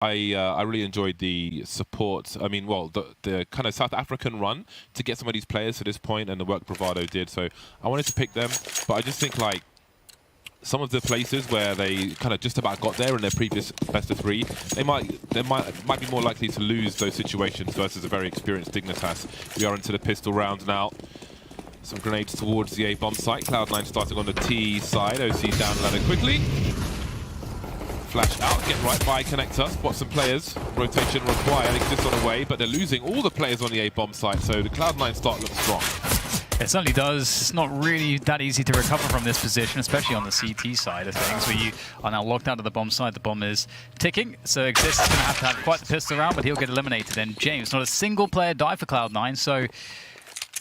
I really enjoyed the support. I mean, well, the kind of South African run to get some of these players to this point, and the work Bravado did. So I wanted to pick them, but I just think like some of the places where they kind of just about got there in their previous best of 3, they might be more likely to lose those situations versus a very experienced Dignitas. We are into the pistol round now. Some grenades towards the A bomb site. Cloud9 starting on the T side. OC down ladder quickly. Flash out, get right by connector, spot some players. Rotation required, exists on the way, but they're losing all the players on the A bomb site, so the Cloud9 start looks strong. It certainly does. It's not really that easy to recover from this position, especially on the CT side of things, where you are now locked out of the bomb side. The bomb is ticking, so Exist is going to have quite the pistol round, but he'll get eliminated. And James, not a single player died for Cloud9, so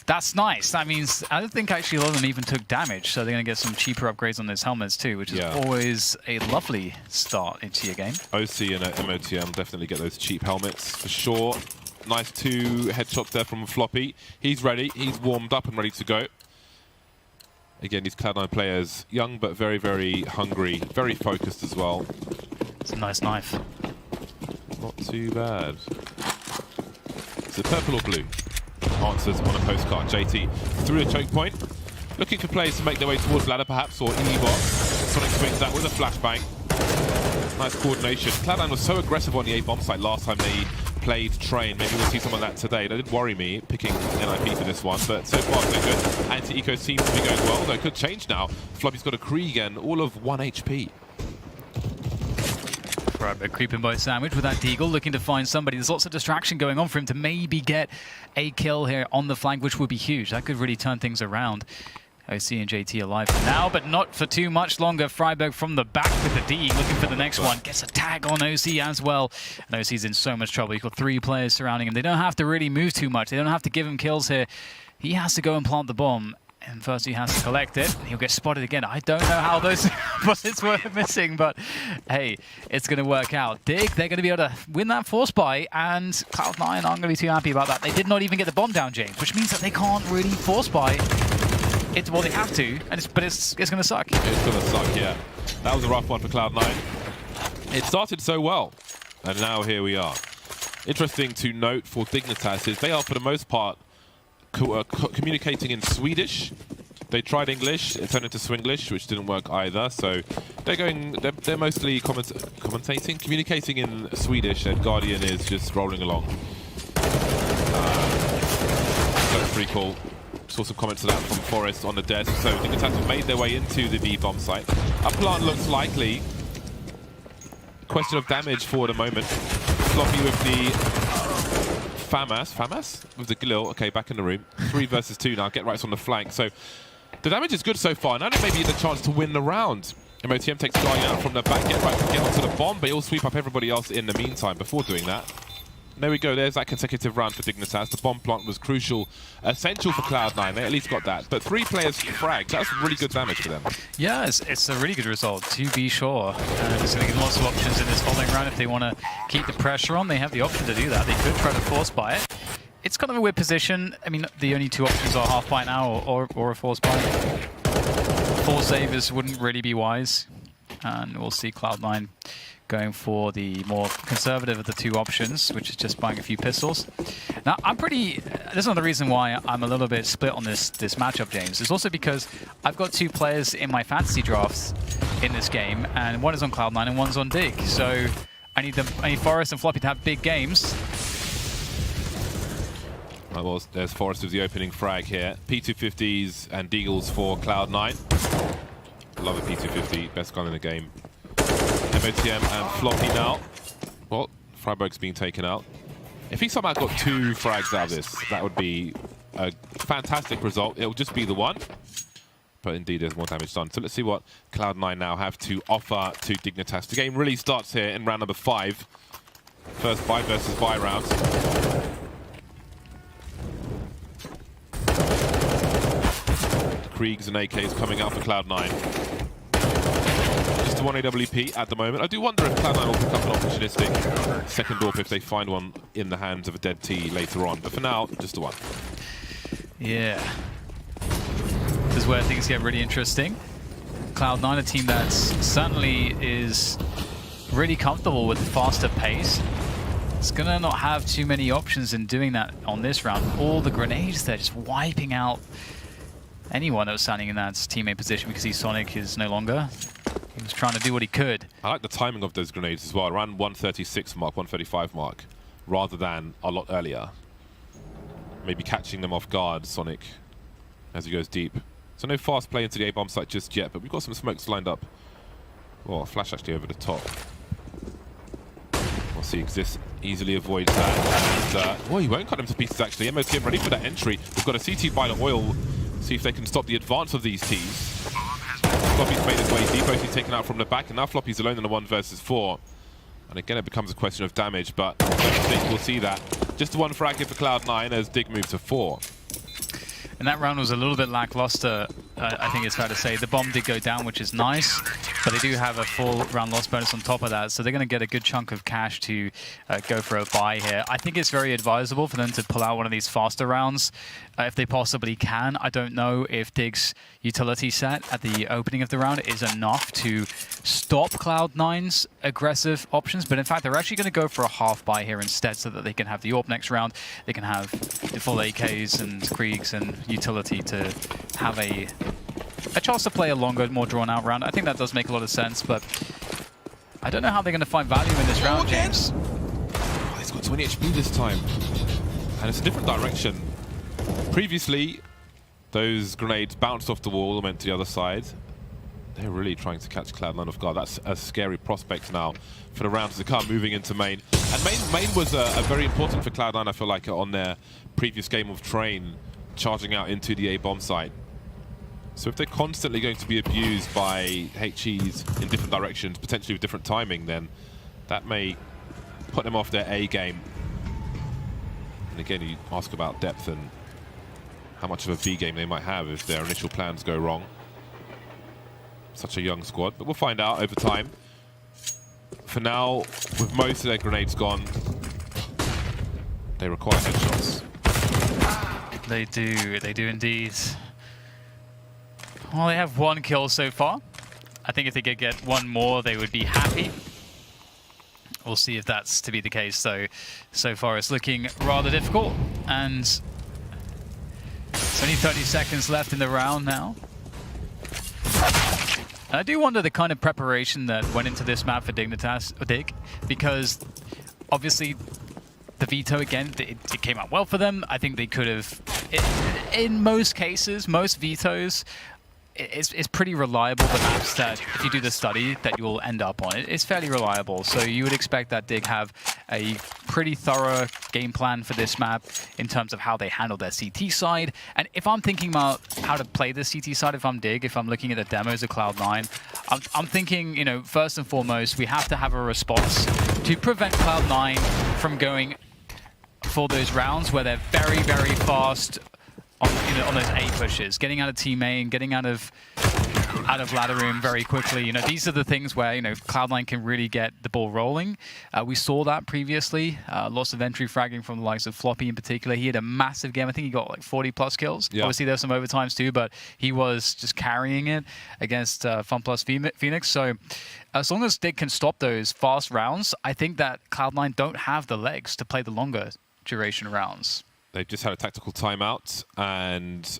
that's nice. That means I don't think actually a lot of them even took damage, so they're going to get some cheaper upgrades on those helmets too, which is always a lovely start into your game. OC and MOTM definitely get those cheap helmets for sure. Nice 2 headshots there from Floppy. He's ready. He's warmed up and ready to go. Again, these Cloud9 players, young but very, very hungry, very focused as well. It's a nice knife. Not too bad. Is it purple or blue? Answers on a postcard. JT through the choke point. Looking for players to make their way towards ladder perhaps, or E-bot. Sonic swings that with a flashbang. Nice coordination. Cloud9 was so aggressive on the A-bomb site last time they played Train. Maybe we'll see some of that today. That did worry me, picking NIP for this one, but so far so good. Anti-eco seems to be going well, though it could change now. Floppy's got a Krieg and all of 1 HP. Right, but creeping by Sandwich with that Deagle, looking to find somebody. There's lots of distraction going on for him to maybe get a kill here on the flank, which would be huge. That could really turn things around. OC and JT alive for now, but not for too much longer. Freiberg from the back with the D, looking for the next one. Gets a tag on OC as well. And OC's in so much trouble. He's got 3 players surrounding him. They don't have to really move too much. They don't have to give him kills here. He has to go and plant the bomb. And first he has to collect it. He'll get spotted again. I don't know how those bullets were missing, but hey, it's going to work out. Dig, they're going to be able to win that force buy, and Cloud9 aren't going to be too happy about that. They did not even get the bomb down, James, which means that they can't really force buy. Well, they have to, but it's going to suck. It's going to suck, yeah. That was a rough one for Cloud9. It started so well, and now here we are. Interesting to note for Dignitas is they are, for the most part, communicating in Swedish. They tried English, it turned into Swinglish, which didn't work either. So they're mostly commentating, communicating in Swedish, and Guardian is just rolling along. That's pretty cool. Saw some comments of that from Forrest on the desk. So Dignitas have made their way into the B bomb site. A plant looks likely. Question of damage for the moment. Floppy with the FAMAS with the Glil. Okay, back in the room. 3 versus 2 now. Get rights on the flank. So the damage is good so far. Now they maybe the chance to win the round. MOTM takes Guardian out from the back. Get onto the bomb, but he'll sweep up everybody else in the meantime before doing that. There we go. There's that consecutive round for Dignitas. The bomb plant was crucial, essential for Cloud9. They at least got that. But 3 players fragged. That's really good damage for them. Yeah, it's a really good result, to be sure. There's going to give lots of options in this following round. If they want to keep the pressure on, they have the option to do that. They could try to force buy it. It's kind of a weird position. I mean, the only 2 options are half buy now or a force buy. Full savers wouldn't really be wise. And we'll see Cloud9 going for the more conservative of the 2 options, which is just buying a few pistols. Now, this is another reason why I'm a little bit split on this matchup, James. It's also because I've got 2 players in my fantasy drafts in this game, and one is on Cloud9 and one's on Dig. So I need Forrest and Floppy to have big games. Well, there's Forrest with the opening frag here. P250s and Deagles for Cloud9. Love a P250, best gun in the game. MOTM and Floppy now. Well, Freiberg's being taken out. If he somehow got 2 frags out of this, that would be a fantastic result. It'll just be the one. But indeed, there's more damage done. So let's see what Cloud9 now have to offer to Dignitas. The game really starts here in round number 5. First buy versus buy round. Kriegs and AKs coming out for Cloud9. Just a 1 AWP at the moment. I do wonder if Cloud9 will pick up an opportunistic second AWP if they find one in the hands of a dead T later on. But for now, just a 1. Yeah. This is where things get really interesting. Cloud9, a team that certainly is really comfortable with the faster pace. It's going to not have too many options in doing that on this round. All the grenades there just wiping out anyone that was standing in that teammate position. We can see Sonic is no longer. He was trying to do what he could. I like the timing of those grenades as well. Around 136 mark, 135 mark, rather than a lot earlier. Maybe catching them off guard, Sonic, as he goes deep. So no fast play into the A-bomb site just yet, but we've got some smokes lined up. Oh, flash actually over the top. We'll see Exist easily avoids that. And, well, he won't cut them to pieces actually. MOTM ready for that entry. We've got a CT by the oil. See if they can stop the advance of these Ts. Floppy's made his way deep. He's taken out from the back, and now Floppy's alone in the 1 versus 4. And again, it becomes a question of damage, but I don't think we'll see that. Just one frag here for Cloud9 as Dig moves to 4. And that round was a little bit lackluster, I think it's fair to say. The bomb did go down, which is nice, but they do have a full round loss bonus on top of that, so they're going to get a good chunk of cash to go for a buy here. I think it's very advisable for them to pull out one of these faster rounds if they possibly can. I don't know if Dig's utility set at the opening of the round is enough to stop Cloud9's aggressive options, but in fact, they're actually going to go for a half buy here instead so that they can have the AWP next round. They can have the full AKs and Kriegs and utility to have a chance to play a longer, more drawn-out round. I think that does make a lot of sense, but I don't know how they're going to find value in this round, James. Oh, he's got 20 HP this time, and it's a different direction. Previously, those grenades bounced off the wall and went to the other side. They're really trying to catch Cloud9 off guard. That's a scary prospect now for the rounds to come, moving into main. And main was a very important for Cloud9, I feel like, on their previous game of Train, charging out into the A-bomb site. So if they're constantly going to be abused by HEs in different directions, potentially with different timing, then that may put them off their A game. And again, you ask about depth and how much of a B game they might have if their initial plans go wrong. Such a young squad, but we'll find out over time. For now, with most of their grenades gone, they require headshots. They do indeed. Well, they have 1 kill so far. I think if they could get 1 more, they would be happy. We'll see if that's to be the case, though. So far, it's looking rather difficult. And it's only 30 seconds left in the round now. And I do wonder the kind of preparation that went into this map for Dignitas, Dig, because obviously the veto, again, it came out well for them. I think they could have, in most cases, most vetoes, it's pretty reliable, the maps that, if you do the study, that you will end up on. It's fairly reliable, so you would expect that Dig have a pretty thorough game plan for this map in terms of how they handle their CT side. And if I'm thinking about how to play the CT side, if I'm Dig, if I'm looking at the demos of Cloud9, I'm thinking, you know, first and foremost, we have to have a response to prevent Cloud9 from going for those rounds where they're very, very fast on those A pushes, getting out of team A and getting out of ladder room very quickly. You know, these are the things where, you know, Cloud9 can really get the ball rolling. We saw that previously. Lots of entry fragging from the likes of Floppy in particular. He had a massive game. I think he got like 40+ kills. Yeah. Obviously, there's some overtimes too, but he was just carrying it against FunPlus Phoenix. So as long as Dig can stop those fast rounds, I think that Cloud9 don't have the legs to play the longer duration rounds. They've just had a tactical timeout, and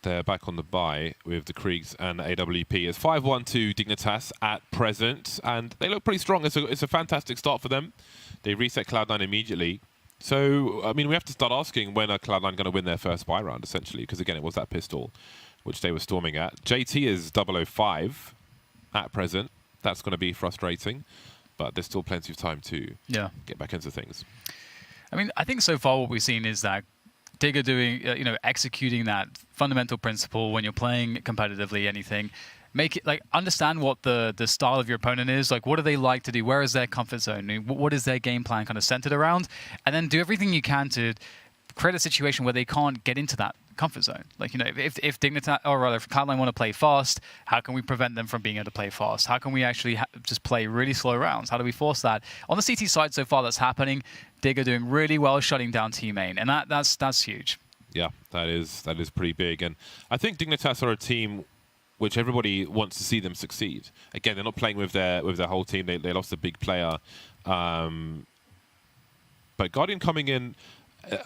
they're back on the bye with the Kriegs and AWP. It's 5-1 to Dignitas at present, and they look pretty strong. It's a fantastic start for them. They reset Cloud9 immediately. So, I mean, we have to start asking when are Cloud9 going to win their first bye round, essentially, because, again, it was that pistol which they were storming at. JT is 005 at present. That's going to be frustrating, but there's still plenty of time to get back into things. I mean, I think so far what we've seen is that Dig are doing, you know, executing that fundamental principle when you're playing competitively anything. Make it, like, understand what the style of your opponent is. Like, what do they like to do? Where is their comfort zone? What is their game plan kind of centered around? And then do everything you can to create a situation where they can't get into that comfort zone. Like, you know, if Dignitas, or rather, if Cloud9 want to play fast, how can we prevent them from being able to play fast? How can we actually just play really slow rounds? How do we force that? On the CT side so far, that's happening. Dig are doing really well shutting down team main, and that's huge. Yeah, that is pretty big. And I think Dignitas are a team which everybody wants to see them succeed. Again, they're not playing with their whole team. They lost a big player, but Guardian coming in.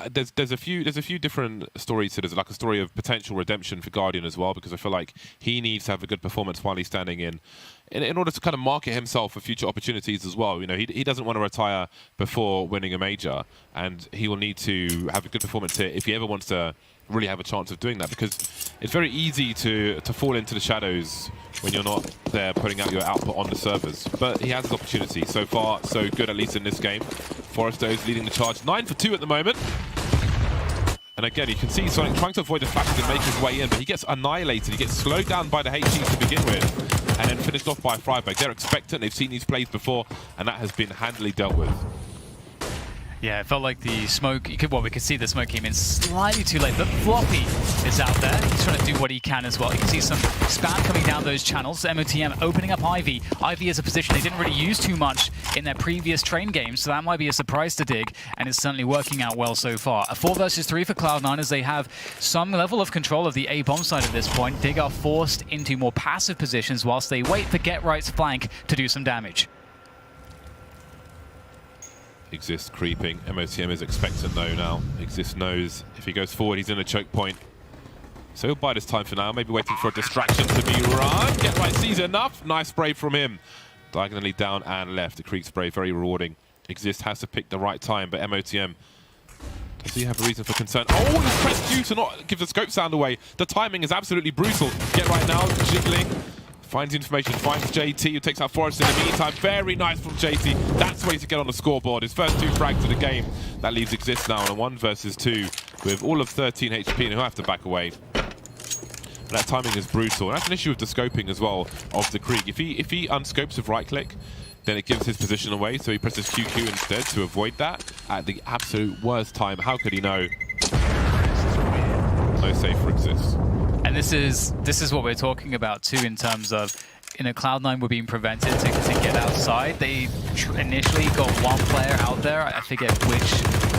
There's a few different stories. So there's like a story of potential redemption for Guardian as well, because I feel like he needs to have a good performance while he's standing in order to kind of market himself for future opportunities as well. You know, he doesn't want to retire before winning a major, and he will need to have a good performance here if he ever wants to really have a chance of doing that, because it's very easy to fall into the shadows when you're not there putting out your output on the servers. But he has his opportunity. So far, so good, at least in this game. Forrester is leading the charge. 9 for 2 at the moment. And again, you can see Sonic trying to avoid the flashes and make his way in, but he gets annihilated. He gets slowed down by the HGs to begin with, and then finished off by Freiberg. They're expectant. They've seen these plays before, and that has been handily dealt with. Yeah, it felt like the smoke, we could see the smoke came in slightly too late, but Floppy is out there. He's trying to do what he can as well. You can see some spam coming down those channels. MOTM opening up Ivy. Ivy is a position they didn't really use too much in their previous train games, so that might be a surprise to Dig, and it's certainly working out well so far. A 4 versus 3 for Cloud9 as they have some level of control of the A-bomb side at this point. Dig are forced into more passive positions whilst they wait for Get Right's flank to do some damage. Exist creeping. MOTM is expectant though now. Exist knows if he goes forward, he's in a choke point. So he'll bide his time for now, maybe waiting for a distraction to be run. Get Right sees enough. Nice spray from him. Diagonally down and left. The creep spray, very rewarding. Exist has to pick the right time, but MOTM, does he have a reason for concern? Oh, he's pressed Q to not give the scope sound away. The timing is absolutely brutal. Get Right now, jiggling. Finds information, finds JT, who takes out Forrest in the meantime. Very nice from JT. That's way to get on the scoreboard. His first 2 frags of the game. That leaves Exist now on a 1 versus 2 with all of 13 HP, and he'll have to back away. But that timing is brutal. And that's an issue with the scoping as well of the Krieg. If he unscopes with right click, then it gives his position away, so he presses QQ instead to avoid that at the absolute worst time. How could he know? No safe for Exist. And this is what we're talking about too, in terms of, you know, Cloud9 were being prevented to get outside. They initially got 1 player out there. I forget which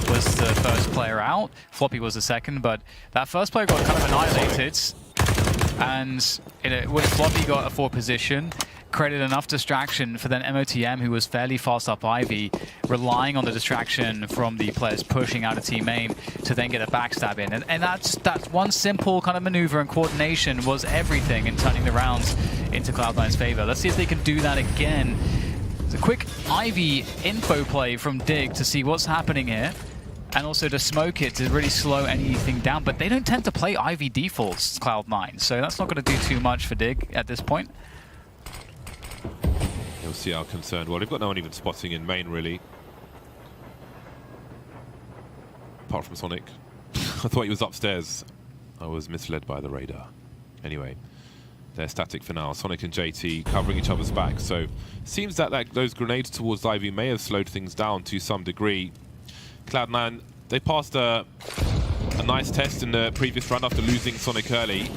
was the first player out. Floppy was the second, but that first player got kind of annihilated. And when Floppy got a 4 position, created enough distraction for then MOTM, who was fairly fast up Ivy, relying on the distraction from the players pushing out a team main to then get a backstab in. And that's one simple kind of maneuver and coordination was everything in turning the rounds into Cloud9's favor. Let's see if they can do that again. It's a quick Ivy info play from Dig to see what's happening here, and also to smoke it to really slow anything down. But they don't tend to play Ivy defaults, Cloud9, so that's not going to do too much for Dig at this point. You'll see how concerned. Well, they've got no one even spotting in main, really. Apart from Sonic. I thought he was upstairs. I was misled by the radar. Anyway, they're static for now. Sonic and JT covering each other's back. So, seems that those grenades towards Ivy may have slowed things down to some degree. Cloud9, they passed a nice test in the previous round after losing Sonic early.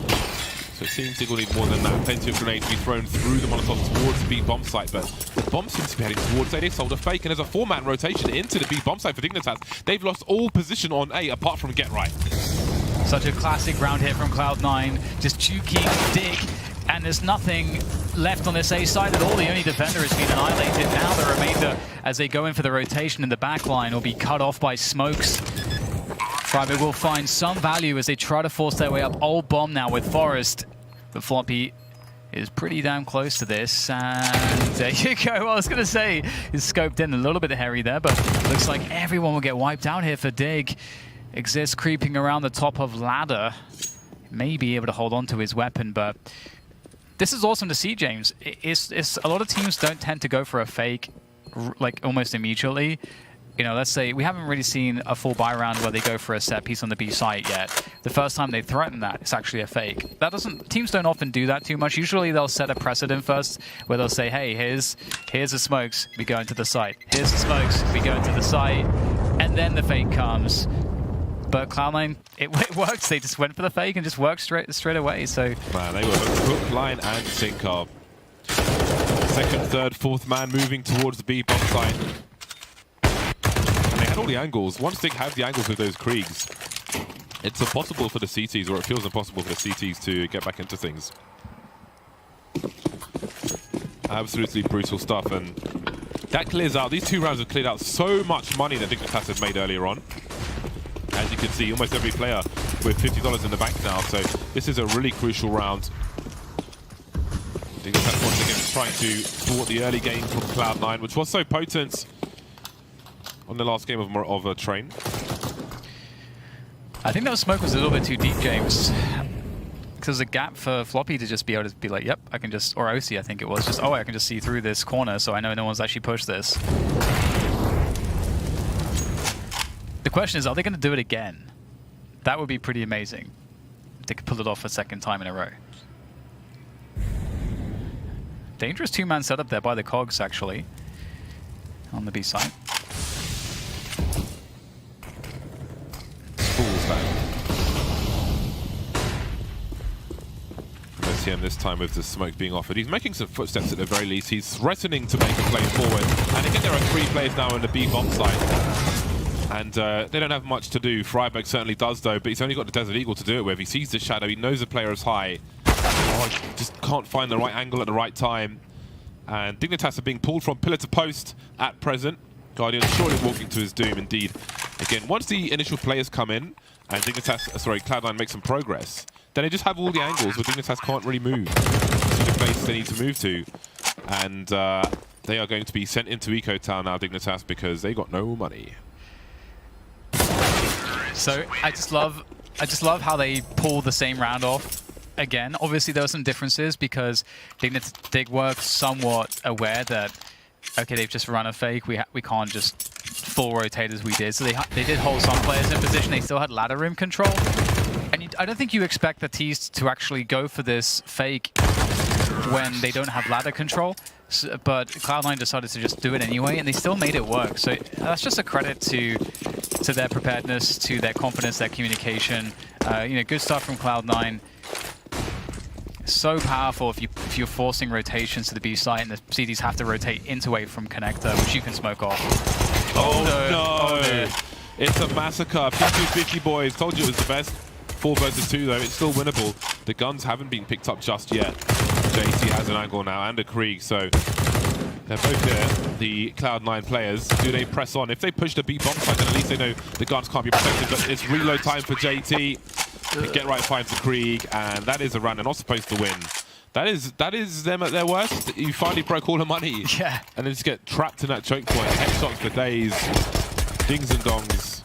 So it seems they will need more than that. Plenty of grenades to be thrown through the Molotov towards the B bomb site, but the bomb seems to be heading towards A. They sold a fake, and there's a 4-man rotation into the B bomb site for Dignitas. They've lost all position on A, apart from Get Right. Such a classic round hit from Cloud9, just juking Dig, and there's nothing left on this A side at all. The only defender has been annihilated. Now the remainder, as they go in for the rotation in the back line, will be cut off by smokes. Freiberg will find some value as they try to force their way up. Old bomb now with Forrest. But Floppy is pretty damn close to this. And there you go. Well, I was going to say, he's scoped in a little bit hairy there, but looks like everyone will get wiped out here for Dig. Exists creeping around the top of ladder. May be able to hold on to his weapon, but this is awesome to see, James. It's a lot of teams don't tend to go for a fake like almost immediately. You know, let's say we haven't really seen a full buy round where they go for a set piece on the B site yet. The first time they threaten that, it's actually a fake. Teams don't often do that too much. Usually they'll set a precedent first where they'll say, hey, here's the smokes, we go into the site. Here's the smokes, we go into the site. And then the fake comes. But Cloud9, it works. They just went for the fake and just worked straight away. So man, they were hook, line, and sinker. Second, third, 4th man moving towards the B bomb site. They had all the angles. Once they have the angles with those Kriegs, it's impossible for the CTs, or it feels impossible for the CTs to get back into things. Absolutely brutal stuff, and that clears out. These 2 rounds have cleared out so much money that Dignitas had made earlier on. As you can see, almost every player with $50 in the bank now, so this is a really crucial round. Dignitas once again trying to thwart the early game from Cloud9, which was so potent on the last game of a train. I think that smoke was a little bit too deep, James. Because there's a gap for Floppy to just be able to be like, yep, I can just, or OC I think it was, just, oh, I can just see through this corner, so I know no one's actually pushed this. The question is, are they going to do it again? That would be pretty amazing. If they could pull it off a second time in a row. Dangerous 2-man setup there by the Cogs, actually, on the B side. Falls back. MOTM this time with the smoke being offered. He's making some footsteps at the very least. He's threatening to make a play forward. And again, there are 3 players now on the B bomb side. And they don't have much to do. Freiburg certainly does, though, but he's only got the Desert Eagle to do it with. He sees the shadow. He knows the player is high. Oh, he just can't find the right angle at the right time. And Dignitas are being pulled from pillar to post at present. Guardian surely walking to his doom, indeed. Again, once the initial players come in, and Cloud9 makes some progress, then they just have all the angles where Dignitas can't really move to the place they need to move to. And they are going to be sent into Eco Town now, Dignitas, because they got no money. So I just love how they pull the same round off again. Obviously there are some differences because Dig were somewhat aware that, okay, they've just run a fake, we can't just full rotate as we did. So they did hold some players in position. They still had ladder room control. And I don't think you expect the T's to actually go for this fake when they don't have ladder control. So, but Cloud9 decided to just do it anyway, and they still made it work. So that's just a credit to their preparedness, to their confidence, their communication. You know, good stuff from Cloud9. So powerful if you're forcing rotations to the B site, and the CDs have to rotate into away from connector, which you can smoke off. Oh no! It's a massacre. P250 boys. Told you it was the best. 4 versus 2 though. It's still winnable. The guns haven't been picked up just yet. JT has an angle now and a Krieg, so they're both here. The Cloud9 players. Do they press on? If they push the B bomb site, then at least they know the guns can't be protected. But it's reload time for JT. Get right finds the Krieg, and that is a run. They're not supposed to win. That is them at their worst. You finally broke all the money. Yeah. And then just get trapped in that choke point. Headshots for days. Dings and dongs.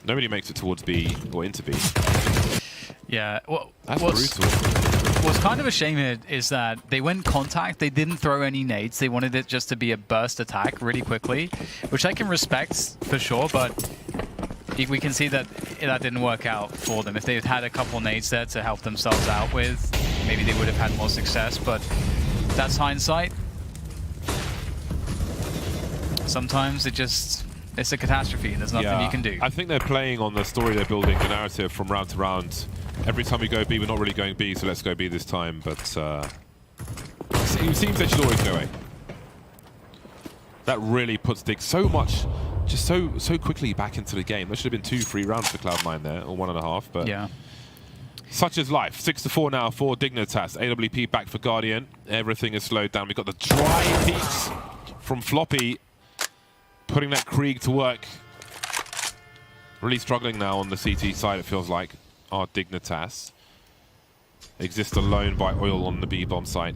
Nobody makes it towards B or into B. Yeah. Well, that's brutal. What's kind of a shame is that they went contact. They didn't throw any nades. They wanted it just to be a burst attack really quickly, which I can respect for sure, but we can see that that didn't work out for them. If they had had a couple nades there to help themselves out with, maybe they would have had more success, but that's hindsight. Sometimes it's a catastrophe and there's nothing you can do. I think they're playing on the story they're building, the narrative from round to round. Every time we go B, we're not really going B, so let's go B this time, but it seems they should always go A. That really puts Dig so much, just so quickly back into the game. There should have been 2 free rounds for Cloud9 there, or 1.5, but yeah. Such is life. 6-4 now for Dignitas. AWP back for Guardian. Everything is slowed down. We've got the dry peaks from Floppy, putting that Krieg to work. Really struggling now on the CT side, it feels like. Our Dignitas exist alone by oil on the B bomb site.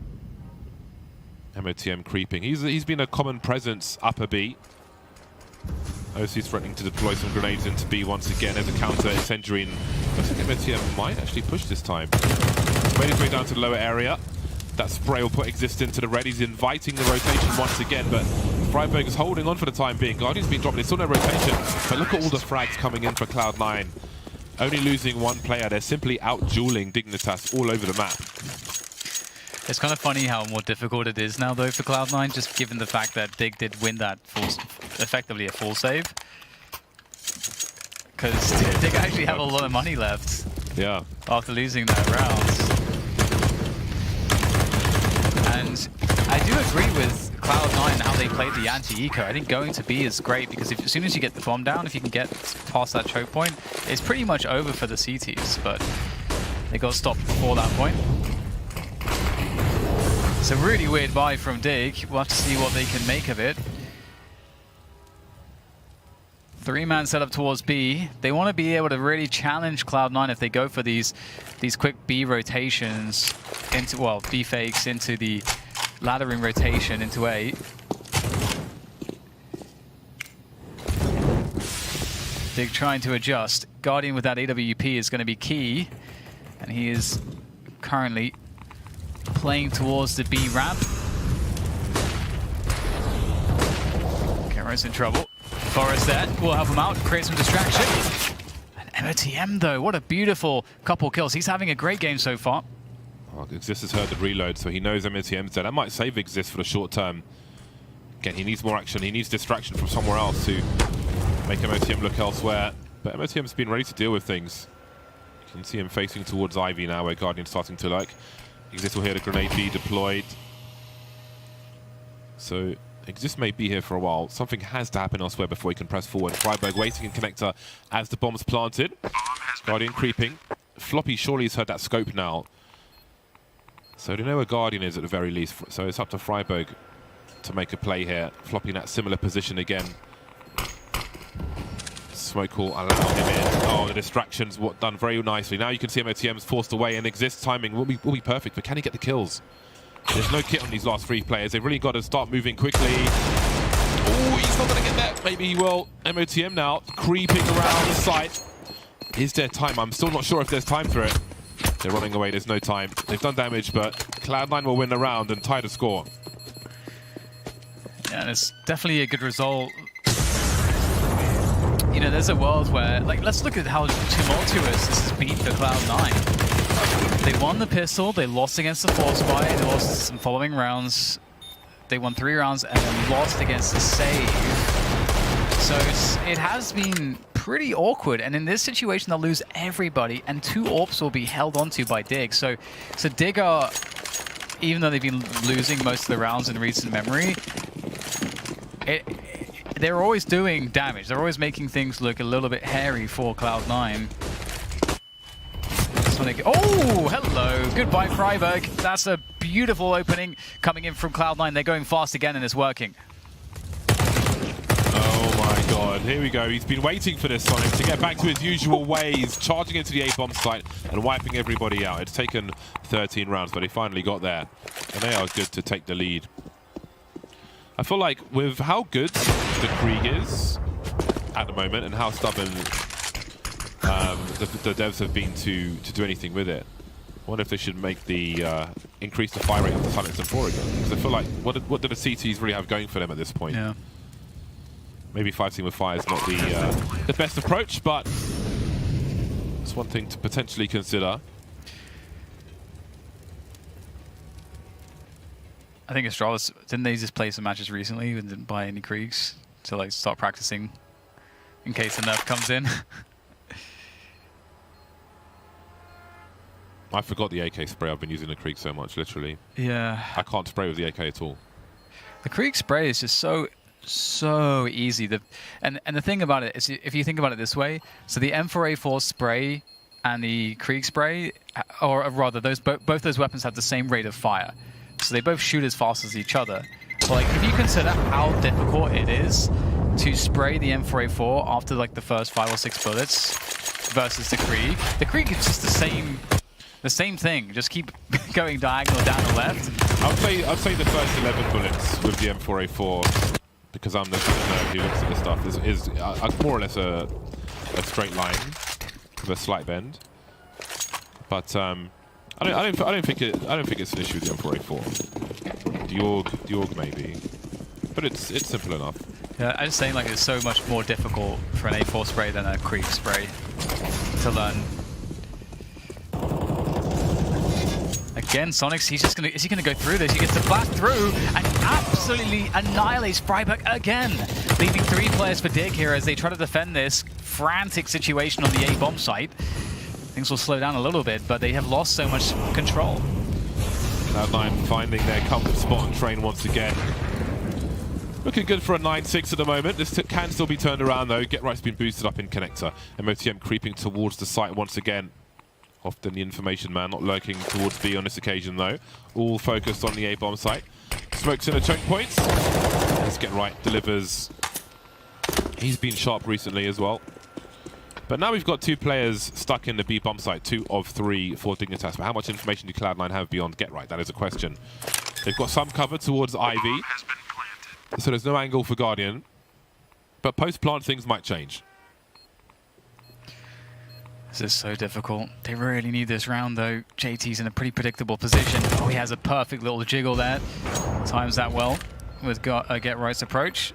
MOTM creeping. He's been a common presence upper B. OC's threatening to deploy some grenades into B once again as a counter incendiary. I think MOTM might actually push this time. Made his way down to the lower area. That spray will put Exist into the red. He's inviting the rotation once again, but Freiburg is holding on for the time being. Guardian's been dropped. There's still no rotation, but look at all the frags coming in for Cloud9. Only losing 1 player. They're simply out-dueling Dignitas all over the map. It's kind of funny how more difficult it is now, though, for Cloud9, just given the fact that Dig did win that effectively a full save. Because Dig actually have a lot of money left. Yeah. After losing that round. And I do agree with Cloud9 how they played the anti-eco. I think going to B is great because as soon as you get the bomb down, if you can get past that choke point, it's pretty much over for the CTs, but they got stopped before that point. It's a really weird buy from Dig. We'll have to see what they can make of it. 3-man setup towards B. They want to be able to really challenge Cloud9 if they go for these quick B rotations into, well, B fakes into the laddering rotation into A. Dig trying to adjust. Guardian with that AWP is going to be key, and he is currently playing towards the B ramp. Cameron's in trouble. Forrest there will help him out, create some distraction. And MOTM though, what a beautiful couple kills. He's having a great game so far. Well, Exist has heard the reload, so he knows MOTM's there. That might save Exist for the short term. Again, he needs more action. He needs distraction from somewhere else to make MOTM look elsewhere. But MOTM's been ready to deal with things. You can see him facing towards Ivy now, where Guardian's starting to like. Exist will hear the grenade be deployed. So Exist may be here for a while. Something has to happen elsewhere before he can press forward. Freiburg waiting in connector as the bomb's planted. Guardian creeping. Floppy surely has heard that scope now. So they know where Guardian is at the very least. So it's up to Freiburg to make a play here. Floppy in that similar position again. Smoke will allow him in. Oh, the distraction's done very nicely. Now you can see MOTM's forced away, and Exist timing will be perfect, but can he get the kills? There's no kit on these last 3 players. They've really got to start moving quickly. Oh, he's not going to get there. Maybe he will. MOTM now creeping around the site. Is there time? I'm still not sure if there's time for it. They're running away. There's no time. They've done damage, but Cloud9 will win the round and tie the score. Yeah, it's definitely a good result. You know, there's a world where, like, let's look at how tumultuous this has been for Cloud9. They won the pistol, they lost against the Force Spy, they lost some following rounds. They won 3 rounds and then lost against the Save. So it has been pretty awkward, and in this situation they'll lose everybody, and 2 AWPs will be held onto by Dig. So Dig are, even though they've been losing most of the rounds in recent memory, they're always doing damage. They're always making things look a little bit hairy for Cloud9. Oh, hello. Goodbye, Freiburg. That's a beautiful opening coming in from Cloud9. They're going fast again, and it's working. Oh my god. Here we go. He's been waiting for this, Sonic, to get back to his usual ways, charging into the A-bomb site and wiping everybody out. It's taken 13 rounds, but he finally got there. And they are good to take the lead. I feel like with how good the Krieg is at the moment and how stubborn the devs have been to do anything with it, I wonder if they should make the increase the fire rate of the Silence and 4 again. Because I feel like what do the CTs really have going for them at this point? Yeah. Maybe fighting with fire is not the best approach, but it's one thing to potentially consider. I think Astralis, didn't they just play some matches recently and didn't buy any Kriegs to like start practicing in case the nerf comes in? I forgot the AK spray. I've been using the Krieg so much, literally. Yeah. I can't spray with the AK at all. The Krieg spray is just so easy. And the thing about it is, if you think about it this way, so the M4A4 spray and the Krieg spray, or rather, both those weapons have the same rate of fire. So they both shoot as fast as each other. But like, if you consider how difficult it is to spray the M4A4 after like the first 5 or 6 bullets versus the Krieg is just the same thing. Just keep going diagonal down the left. I'd say the first 11 bullets with the M4A4, because I'm the nerd who looks at this stuff, is more or less a straight line with a slight bend. But I don't think it's an issue with the M4A4. The AUG maybe, but it's simple enough. Yeah, I'm just saying, like, it's so much more difficult for an A4 spray than a Krieg spray to learn. Again, Sonics, is he gonna go through this? He gets to blast through and absolutely annihilates Freiburg again, leaving 3 players for Dig here as they try to defend this frantic situation on the A-bomb site. Things will slow down a little bit, but they have lost so much control. Cloud9 finding their comfort spot on train once again. Looking good for a 9-6 at the moment. This can still be turned around though. Get Right's been boosted up in connector. MOTM creeping towards the site once again. Often the information man not lurking towards B on this occasion though. All focused on the A bomb site. Smokes in a choke point. Let's get right, delivers. He's been sharp recently as well. But now we've got 2 players stuck in the B bomb site, 2 of 3 for Dignitas. But how much information do Cloud9 have beyond get right? That is a question. They've got some cover towards Ivy. So there's no angle for Guardian. But post-plant things might change. This is so difficult. They really need this round, though. JT's in a pretty predictable position. Oh, he has a perfect little jiggle there. Times that well with Get Right's approach.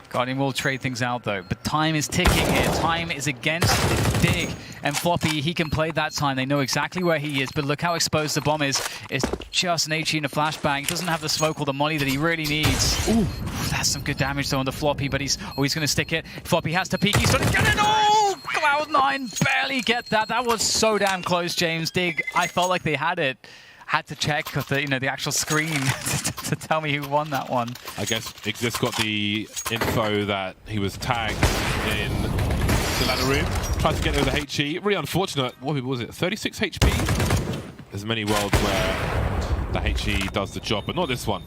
Guardian will trade things out, though. But time is ticking here. Time is against Dig. And Floppy, he can play that time. They know exactly where he is. But look how exposed the bomb is. It's just an HE and a flashbang. He doesn't have the smoke or the molly that he really needs. Ooh, that's some good damage, though, on the Floppy. But he's going to stick it. Floppy has to peek. He's going to get it all! Cloud9 barely get that. That was so damn close, James. Dig, I felt like they had it. Had to check the actual screen to tell me who won that one. I guess Exist got the info that he was tagged in the ladder room. Tried to get over the HE. Really unfortunate. What was it? 36 HP? There's many worlds where the HE does the job, but not this one.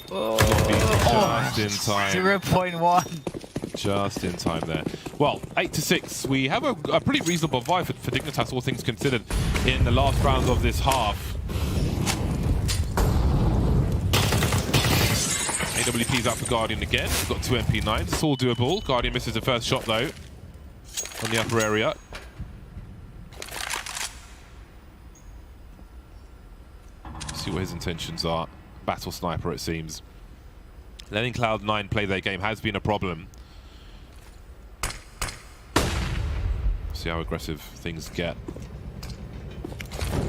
Just in time. 0.1. Just in time there. Well, 8-6. We have a pretty reasonable vibe for Dignitas, all things considered, in the last rounds of this half. AWP's out for Guardian again. We've got 2 MP9s. It's all doable. Guardian misses the first shot, though, on the upper area. See what his intentions are. Battle sniper, it seems. Letting Cloud9 play their game has been a problem. See how aggressive things get.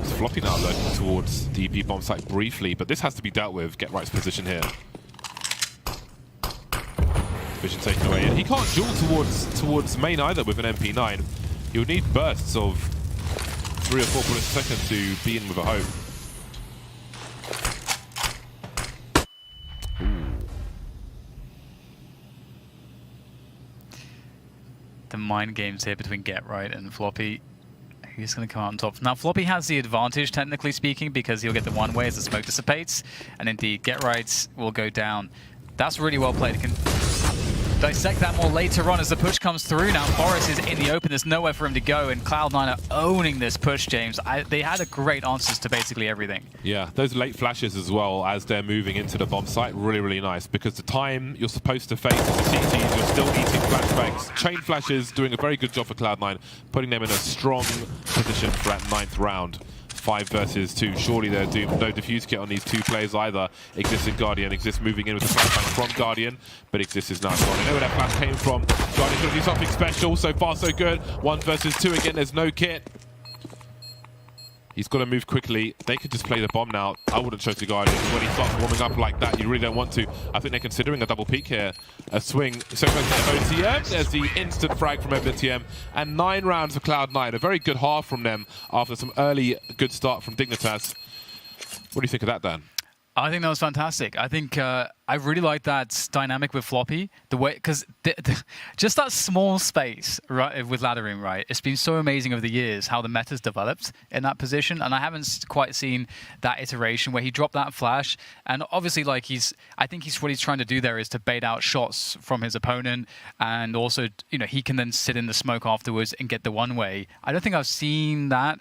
It's Floppy now lurking towards the B bomb site briefly, but this has to be dealt with. Get Right's position here. Vision taken away. And he can't duel towards main either with an MP9. He would need bursts of 3 or 4 bullets a second to be in with a hope. The mind games here between Get Right and Floppy. Who's going to come out on top? Now, Floppy has the advantage, technically speaking, because he'll get the one way as the smoke dissipates. And indeed, Get Right will go down. That's really well played. He can dissect that more later on as the push comes through. Now, Boris is in the open. There's nowhere for him to go. And Cloud9 are owning this push, James. They had a great answers to basically everything. Yeah, those late flashes as well as they're moving into the bomb site, really, really nice. Because the time you're supposed to face as a CTs, you're still eating flashbangs. Chain flashes doing a very good job for Cloud9, putting them in a strong position for that 9th round. 5 versus 2. Surely they're doomed. No defuse kit on these 2 players either. Exist and Guardian. Exist moving in with the flashbang from Guardian, but Exist is now gone. I know where that flash came from. Guardian's going to do something special. So far, so good. 1 versus 2 again. There's no kit. He's got to move quickly. They could just play the bomb now. I wouldn't choose the Guardian. When he starts warming up like that, you really don't want to. I think they're considering a double peek here. A swing. So close to MOTM. There's the instant frag from MOTM. And 9 rounds for Cloud9. A very good half from them after some early good start from Dignitas. What do you think of that, Dan? I think that was fantastic. I think I really like that dynamic with Floppy. The way, because just that small space, right, with laddering, right? It's been so amazing over the years how the meta's developed in that position, and I haven't quite seen that iteration where he dropped that flash. And obviously, like I think what he's trying to do there is to bait out shots from his opponent, and also, he can then sit in the smoke afterwards and get the one way. I don't think I've seen that.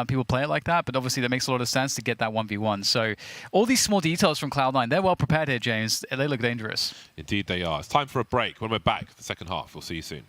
People play it like that, but obviously that makes a lot of sense to get that 1v1. So all these small details from Cloud9, they're well prepared here, James. They look dangerous. Indeed they are. It's time for a break. When we're back for the second half, we'll see you soon.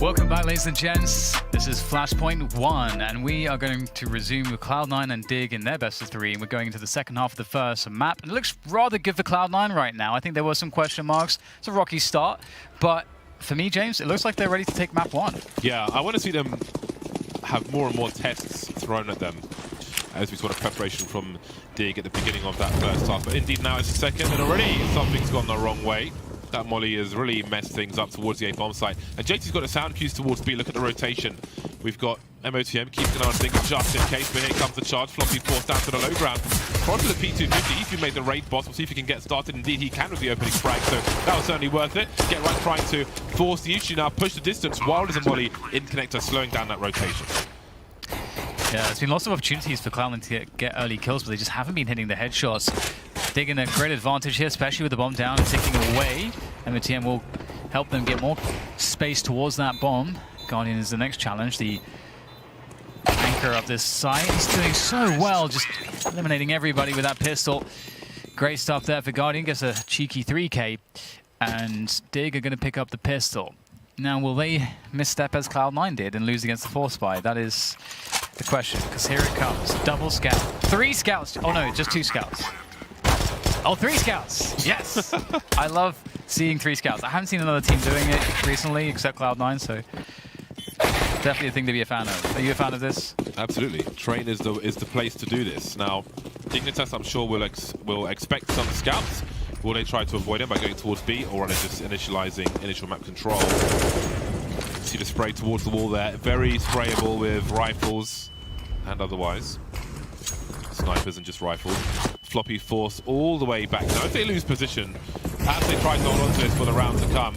Welcome back, ladies and gents. This is Flashpoint 1, and we are going to resume with Cloud9 and Dig in their best of 3, and we're going into the second half of the first map. And it looks rather good for Cloud9 right now. I think there were some question marks. It's a rocky start, but for me, James, it looks like they're ready to take map 1. Yeah, I want to see them have more and more tests thrown at them, as we saw the preparation from Dig at the beginning of that first half. But indeed, now it's the second, and already something's gone the wrong way. That molly has really messed things up towards the A bomb site. And JT's got a sound cues towards B. Look at the rotation. We've got MOTM keeping an eye on things just in case, but here comes the charge. Floppy forced down to the low ground. Front to the P250. If you made the raid boss, we'll see if he can get started. Indeed, he can with the opening frag, so that was certainly worth it. Get right trying to force the issue now, push the distance. Wild as a molly in connector, slowing down that rotation. Yeah, there's been lots of opportunities for Cloud9 to get early kills, but they just haven't been hitting the headshots. Dig in a great advantage here, especially with the bomb down and ticking away. MOTM will help them get more space towards that bomb. Guardian is the next challenge, the anchor of this site. He's doing so well, just eliminating everybody with that pistol. Great stuff there for Guardian, gets a cheeky 3k. And Dig are going to pick up the pistol. Now, will they misstep as Cloud9 did and lose against the Force Spy? That is the question, because here it comes. Double scout. 3 scouts. Oh no, just 2 scouts. Oh, 3 scouts. Yes. I love seeing 3 scouts. I haven't seen another team doing it recently except Cloud9, so definitely a thing to be a fan of. Are you a fan of this? Absolutely. Train is the place to do this. Now, Dignitas, I'm sure, will expect some scouts. Will they try to avoid him by going towards B, or are they just initializing initial map control? See the spray towards the wall there. Very sprayable with rifles and otherwise. Snipers and just rifles. Floppy force all the way back. Now, if they lose position, as they try to hold on to this for the round to come,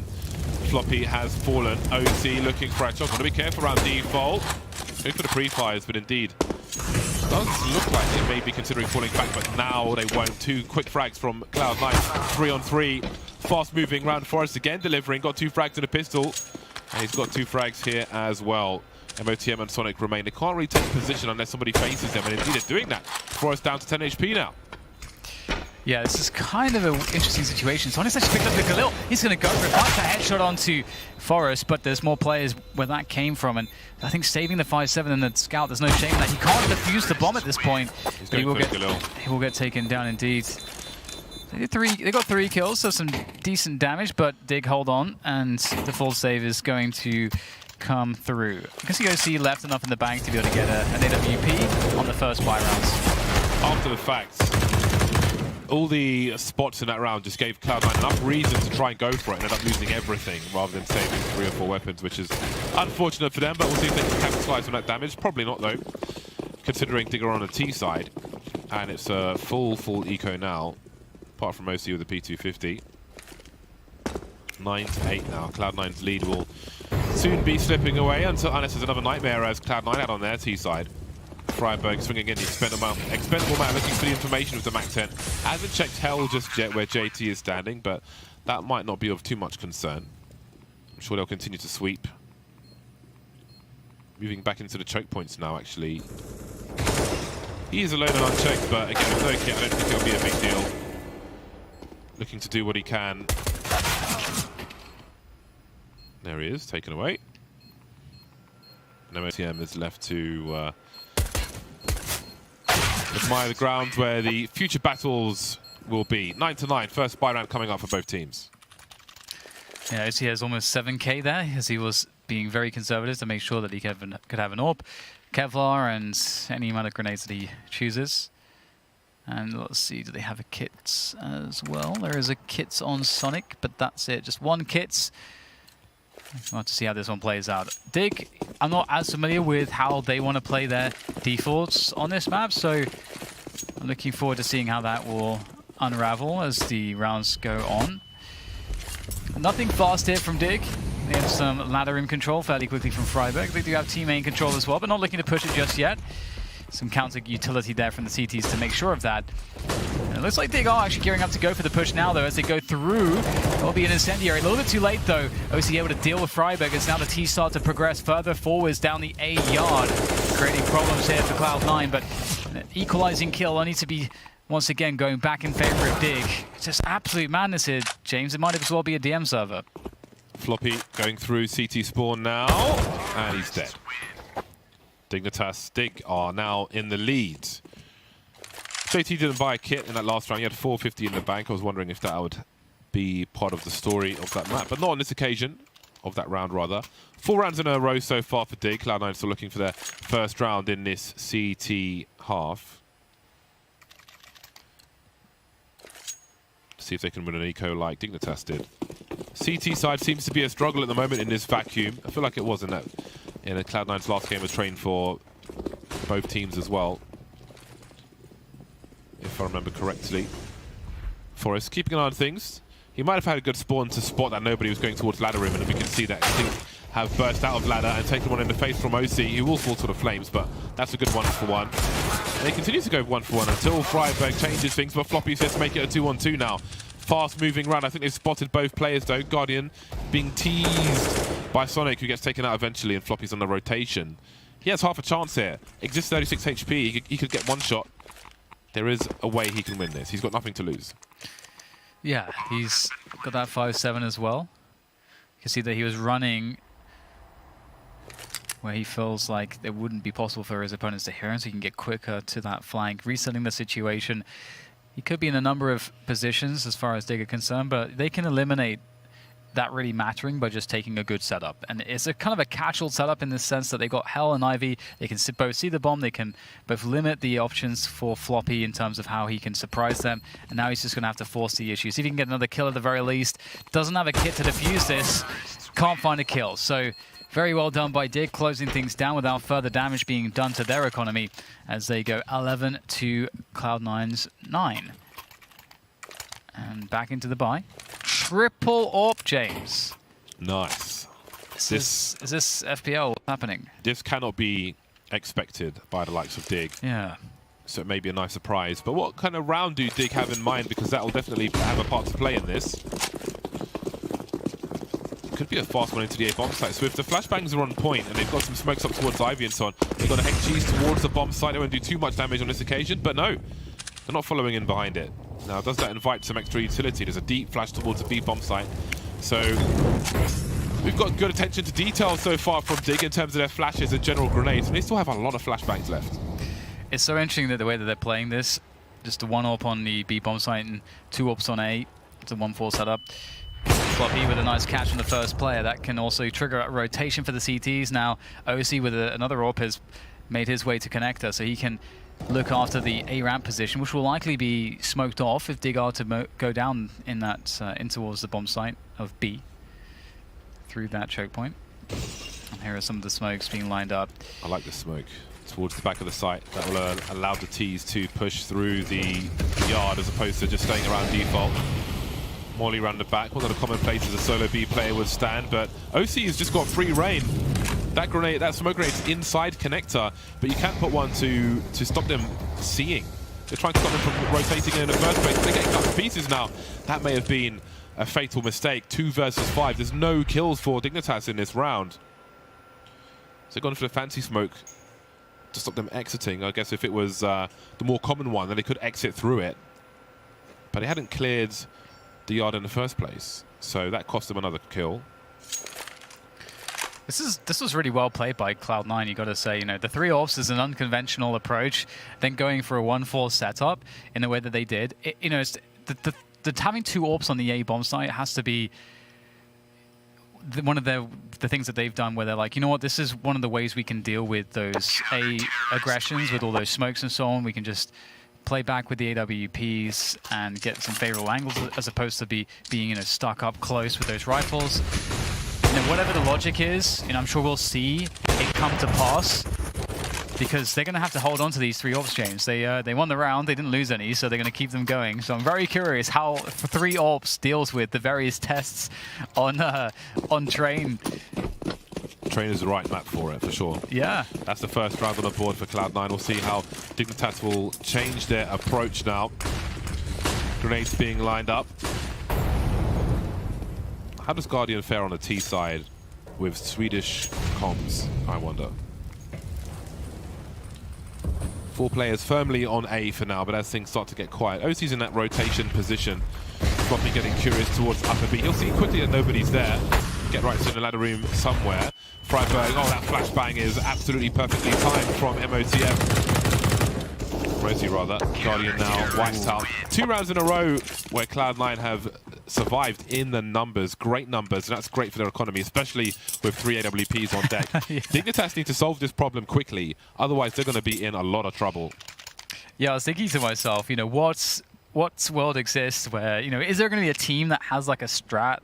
Floppy has fallen. OC looking for a shot. Got to be careful around default. Go for the pre-fires, but indeed, does look like they may be considering falling back, but now they won't. 2 quick frags from Cloud9. 3-on-3. Fast moving round Forest again, delivering. Got 2 frags and a pistol. And he's got 2 frags here as well. MOTM and Sonic remain. They can't really take position unless somebody faces them, and indeed they're doing that. Forest down to 10 HP now. Yeah, this is kind of an interesting situation. Sonic's actually picked up the Galil. He's going to go for it. Finds a headshot onto Forest, but there's more players where that came from. And I think saving the 5-7 and the scout, there's no shame in that. He can't defuse the bomb at this point. But he will get taken down indeed. They got 3 kills, so some decent damage, but Dig hold on, and the full save is going to come through. You can see OC left enough in the bank to be able to get an AWP on the first buy rounds. After the fact, all the spots in that round just gave Cloud9 enough reason to try and go for it and end up losing everything rather than saving 3 or 4 weapons, which is unfortunate for them, but we'll see if they can capitalize on that damage. Probably not, though, considering Digger on the T side. And it's a full eco now, apart from OC with the P250. 9-8 now. Cloud9's lead will soon be slipping away unless there's another nightmare as Cloud9 out on their T side. Freiburg swinging in the expendable man looking for the information of the MAC-10. Hasn't checked hell just yet where JT is standing, but that might not be of too much concern. I'm sure they'll continue to sweep. Moving back into the choke points now, actually. He is alone and unchecked, but again, with no kit, I don't think it'll be a big deal. Looking to do what he can. There he is, taken away. And MOTM is left to admire the ground where the future battles will be. 9-9, first buy round coming up for both teams. Yeah, OC has almost 7k there, as he was being very conservative to make sure that he could have an AWP, Kevlar, and any amount of grenades that he chooses. And let's see, do they have a kit as well? There is a kit on Sonic, but that's it. Just 1 kit. We'll have to see how this one plays out. Dig, I'm not as familiar with how they want to play their defaults on this map, so I'm looking forward to seeing how that will unravel as the rounds go on. Nothing fast here from Dig. They have some ladder in control fairly quickly from Freiburg. They do have team main control as well, but not looking to push it just yet. Some counter utility there from the CTs to make sure of that. And it looks like Dig are actually gearing up to go for the push now, though, as they go through. It'll be an incendiary. A little bit too late, though. OC able to deal with Freiburg as now the T start to progress further forwards down the A yard, creating problems here for Cloud9, but equalizing kill only to be once again going back in favor of Dig. It's just absolute madness here, James. It might as well be a DM server. Floppy going through CT spawn now, and he's dead. Dignitas, Dig are now in the lead. JT didn't buy a kit in that last round. He had 450 in the bank. I was wondering if that would be part of the story of that map, but not on this occasion, of that round rather. 4 rounds in a row so far for Dig. Cloud9 still looking for their first round in this CT half. See if they can win an eco like Dignitas did. CT side seems to be a struggle at the moment in this vacuum. I feel like it was in Cloud9's last game was trained for both teams as well, if I remember correctly. Forrest keeping an eye on things. He might have had a good spawn to spot that nobody was going towards ladder rim, and we can see that things have burst out of ladder and taken one in the face from OC. He will fall to the flames, but that's a good 1-for-1. And he continues to go 1-for-1 until Freiberg changes things, but Floppy says to make it a 2-on-2 now. Fast moving round. I think they've spotted both players though. Guardian being teased by Sonic, who gets taken out eventually, and Floppy's on the rotation. He has half a chance here. Exists 36 HP. He could get one shot. There is a way he can win this. He's got nothing to lose. Yeah, he's got that 5-7 as well. You can see that he was running where he feels like it wouldn't be possible for his opponents to hear him, so he can get quicker to that flank, resetting the situation. He could be in a number of positions as far as Dig are concerned, but they can eliminate that really mattering by just taking a good setup. And it's a kind of a catch-all setup in the sense that they've got Hell and Ivy. They can both see the bomb. They can both limit the options for Floppy in terms of how he can surprise them. And now he's just going to have to force the issue. See if he can get another kill at the very least. Doesn't have a kit to defuse this. Can't find a kill. So very well done by Dig, closing things down without further damage being done to their economy as they go 11 to Cloud9's 9. And back into the buy. Triple AWP, James. Nice. Is this FPL happening? This cannot be expected by the likes of Dig. Yeah. So it may be a nice surprise. But what kind of round do Dig have in mind? Because that will definitely have a part to play in this. Could be a fast one into the A bomb site. So if the flashbangs are on point and they've got some smokes up towards Ivy and so on, they've got a HGs towards the bomb site. They won't do too much damage on this occasion, but no, they're not following in behind it. Now, does that invite some extra utility? There's a deep flash towards the B bomb site. So we've got good attention to detail so far from Dig in terms of their flashes and general grenades, and they still have a lot of flashbangs left. It's so interesting that the way that they're playing this, just a 1 AWP on the B bomb site and 2 AWPs on A. It's a 1-4 setup. Floppy with a nice catch from the first player. That can also trigger a rotation for the CTs. Now, OC with another AWP has made his way to connector, so he can look after the A ramp position, which will likely be smoked off if Dig are to go down in that in towards the bomb site of B through that choke point. And here are some of the smokes being lined up. I like the smoke towards the back of the site. That will allow the T's to push through the yard as opposed to just staying around default. Molly around the back, one of the common places a solo B player would stand, but OC has just got free reign. That grenade, that smoke grenade's inside connector, but you can't put one to stop them seeing. They're trying to stop them from rotating in the first place. They're getting cut to pieces now. That may have been a fatal mistake. 2 versus 5. There's no kills for Dignitas in this round. So they've gone for the fancy smoke to stop them exiting. I guess if it was the more common one, then they could exit through it. But they hadn't cleared the yard in the first place, so that cost them another kill. This was really well played by Cloud9, you got to say. You know, the 3 AWPs is an unconventional approach, then going for a 1-4 setup in the way that they did. You know, it's having 2 AWPs on the A bomb site has to be one of the things that they've done where they're like, you know what, this is one of the ways we can deal with those A aggressions, with all those smokes and so on. We can just play back with the AWPs and get some favorable angles as opposed to being, you know, stuck up close with those rifles. You know, whatever the logic is, you know, I'm sure we'll see it come to pass because they're going to have to hold on to these 3 AWPs, James. They won the round, they didn't lose any, so they're going to keep them going. So I'm very curious how 3 AWPs deals with the various tests on Train. Train is the right map for it, for sure. Yeah. That's the first round on the board for Cloud9. We'll see how Dignitas will change their approach now. Grenades being lined up. How does Guardian fare on the T side with Swedish comms, I wonder? 4 players firmly on A for now, but as things start to get quiet, OC's in that rotation position. Floppy getting curious towards upper B. He'll see quickly that nobody's there. Get right in the ladder room somewhere. Freiburg, oh, that flashbang is absolutely perfectly timed from MOTF. Rosie rather. Guardian now wiped out. 2 rounds in a row where Cloud9 have survived in the numbers. Great numbers, and that's great for their economy, especially with 3 AWPs on deck. Yeah. Dignitas need to solve this problem quickly, otherwise they're going to be in a lot of trouble. Yeah, I was thinking to myself, you know, what world exists where, you know, is there going to be a team that has like a strat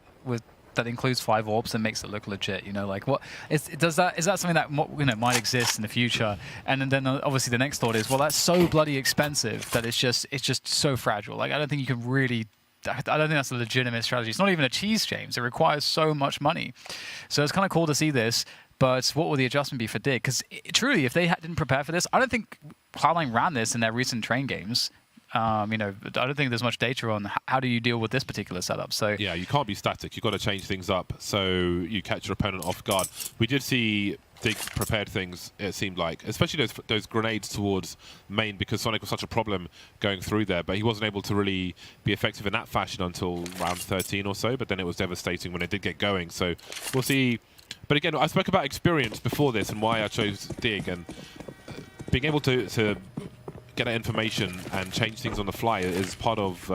that includes 5 orbs and makes it look legit? You know, like is that something that, you know, might exist in the future? And then obviously the next thought is, well, that's so bloody expensive that it's just so fragile. Like, I don't think you can really. I don't think that's a legitimate strategy. It's not even a cheese, James. It requires so much money. So it's kind of cool to see this. But what will the adjustment be for Dig? Because truly, if they didn't prepare for this, I don't think Cloud9 ran this in their recent train games. You know, I don't think there's much data on how do you deal with this particular setup. So yeah, you can't be static. You've got to change things up so you catch your opponent off guard. We did see Dig prepared things, it seemed like, especially those grenades towards main, because Sonic was such a problem going through there, but he wasn't able to really be effective in that fashion until round 13 or so, but then it was devastating when it did get going. So we'll see. But again, I spoke about experience before this and why I chose Dig, and being able to get that information and change things on the fly is part of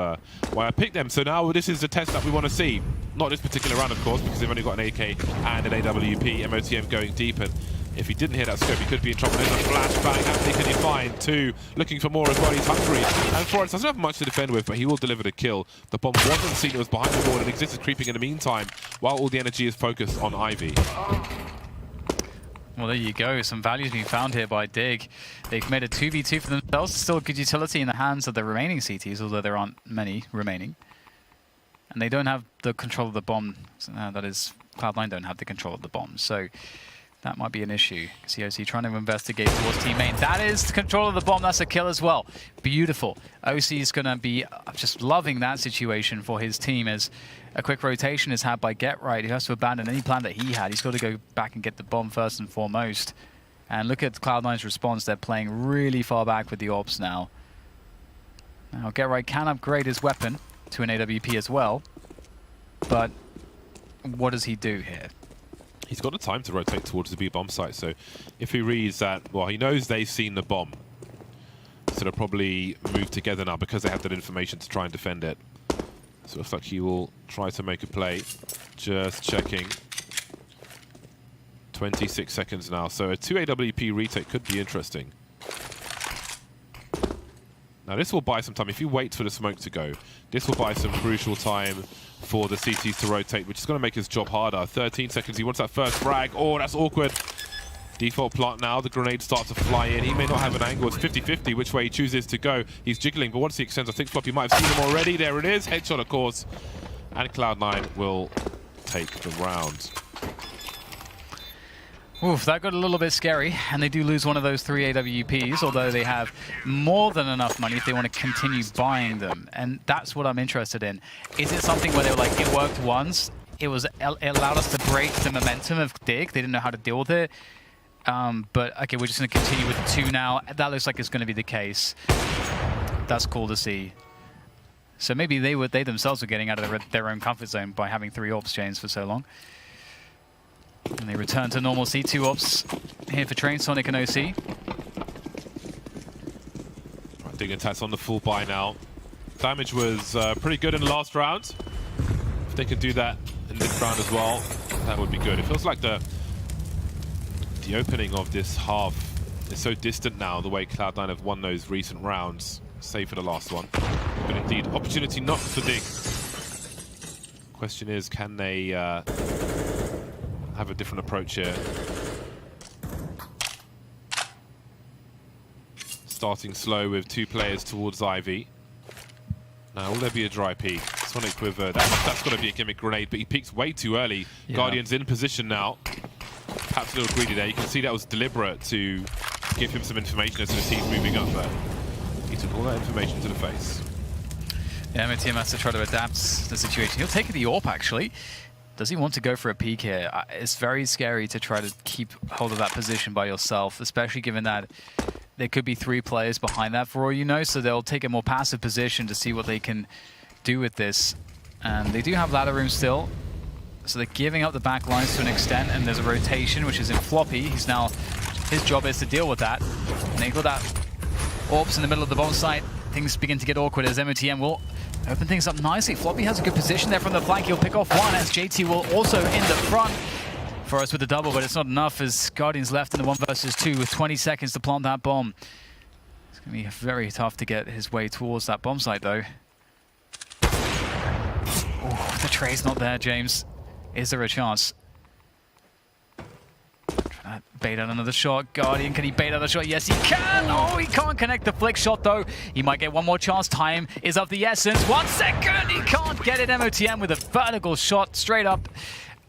why I picked them. So now this is the test that we want to see. Not this particular round, of course, because they've only got an AK and an AWP. MOTM going deep, and if he didn't hit that scope, he could be in trouble. There's a flashbang. How many can he find? 2. Looking for more as well. He's hungry. And Florence doesn't have much to defend with, but he will deliver the kill. The bomb wasn't seen. It was behind the wall and exists creeping in the meantime, while all the energy is focused on Ivy. Well, there you go. Some value's being found here by Dig. They've made a 2v2 for themselves. Still good utility in the hands of the remaining CTs, although there aren't many remaining. And they don't have the control of the bomb. That is, Cloud9 don't have the control of the bomb. So that might be an issue. COC trying to investigate towards team main. That is the control of the bomb. That's a kill as well. Beautiful. OC is going to be just loving that situation for his team, as a quick rotation is had by Get Right, who has to abandon any plan that he had. He's got to go back and get the bomb first and foremost. And look at Cloud9's response. They're playing really far back with the orbs now. Now, Get Right can upgrade his weapon to an AWP as well. But what does he do here? He's got the time to rotate towards the B bomb site, so if he reads that, well, he knows they've seen the bomb. So they'll probably move together now because they have that information to try and defend it. So it looks like he will try to make a play. Just checking. 26 seconds now, so a 2 AWP retake could be interesting. Now this will buy some time. If he waits for the smoke to go, this will buy some crucial time for the CTs to rotate, which is going to make his job harder. 13 seconds, he wants that first frag. Oh, that's awkward. Default plant now, the grenades start to fly in. He may not have an angle, it's 50-50 which way he chooses to go. He's jiggling, but once he extends, I think Floppy might have seen him already. There it is, headshot of course. And Cloud9 will take the round. Oof, that got a little bit scary, and they do lose one of those 3 AWPs, although they have more than enough money if they want to continue buying them. And that's what I'm interested in. Is it something where they were like, it worked once, it allowed us to break the momentum of Dig, they didn't know how to deal with it, but okay, we're just going to continue with the 2 now. That looks like it's going to be the case. That's cool to see. So maybe they themselves were getting out of their own comfort zone by having 3 AWPs chains for so long. And they return to normal C2 ops here for Train, Sonic and OC. Dignitas on the full buy now. Damage was pretty good in the last round. If they could do that in this round as well, that would be good. It feels like the opening of this half is so distant now, the way Cloud9 have won those recent rounds, save for the last one. But indeed, opportunity not for Dig. Question is, can they have a different approach here? Starting slow with 2 players towards Ivy. Now, will there be a dry peek? Sonic with that's got to be a gimmick grenade, but he peeks way too early. Yeah. Guardian's in position now. Perhaps a little greedy there. You can see that was deliberate to give him some information as soon as he's moving up there. He took all that information to the face. Yeah, MOTM has to try to adapt the situation. He'll take the AWP, actually. Does he want to go for a peek here? It's very scary to try to keep hold of that position by yourself, especially given that there could be 3 players behind that for all you know, so they'll take a more passive position to see what they can do with this. And they do have ladder room still, So they're giving up the back lines to an extent, and there's a rotation, which is in Floppy. He's now, his job is to deal with that. And they got that Orbs in the middle of the bomb site. Things begin to get awkward as MOTM will open things up nicely. Floppy has a good position there from the flank. He'll pick off one as JT will also in the front. For us with the double, but it's not enough as Guardian's left in the 1 versus 2 with 20 seconds to plant that bomb. It's going to be very tough to get his way towards that bomb site, though. Oh, the tray's not there, James. Is there a chance? Trying to bait out another shot. Guardian, can he bait out the shot? Yes, he can! Oh, he can't connect the flick shot, though. He might get one more chance. Time is of the essence. 1 second! He can't get it. MOTM with a vertical shot straight up.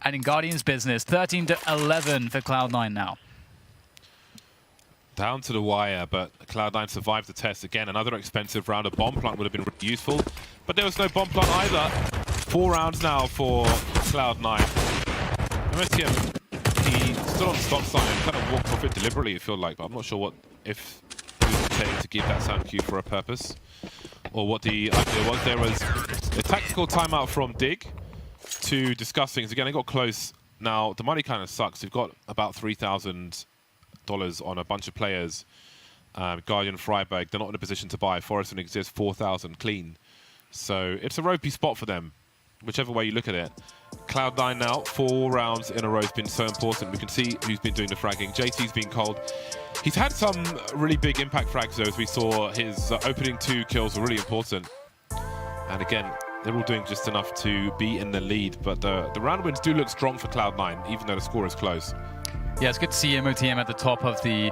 And in Guardian's business, 13-11 for Cloud9 now. Down to the wire, but Cloud9 survived the test. Again, another expensive round. A bomb plant would have been really useful, but there was no bomb plant either. 4 rounds now for Cloud9. MSTM, he stood on the stop sign and kind of walked off it deliberately, it felt like, but I'm not sure if he was intending to give that sound cue for a purpose, or what the idea was. There was a tactical timeout from Dig to discuss things. Again, it got close. Now, the money kind of sucks. We've got about $3,000 on a bunch of players. Guardian, Freiberg, they're not in a position to buy. Forest and Exist, 4,000 clean. So it's a ropey spot for them, whichever way you look at it. Cloud9 now, 4 rounds in a row has been so important. We can see who's been doing the fragging. JT's been cold. He's had some really big impact frags, though, as we saw. His opening 2 kills were really important. And again, they're all doing just enough to be in the lead, but the round wins do look strong for Cloud9, even though the score is close. Yeah, it's good to see MOTM at the top of the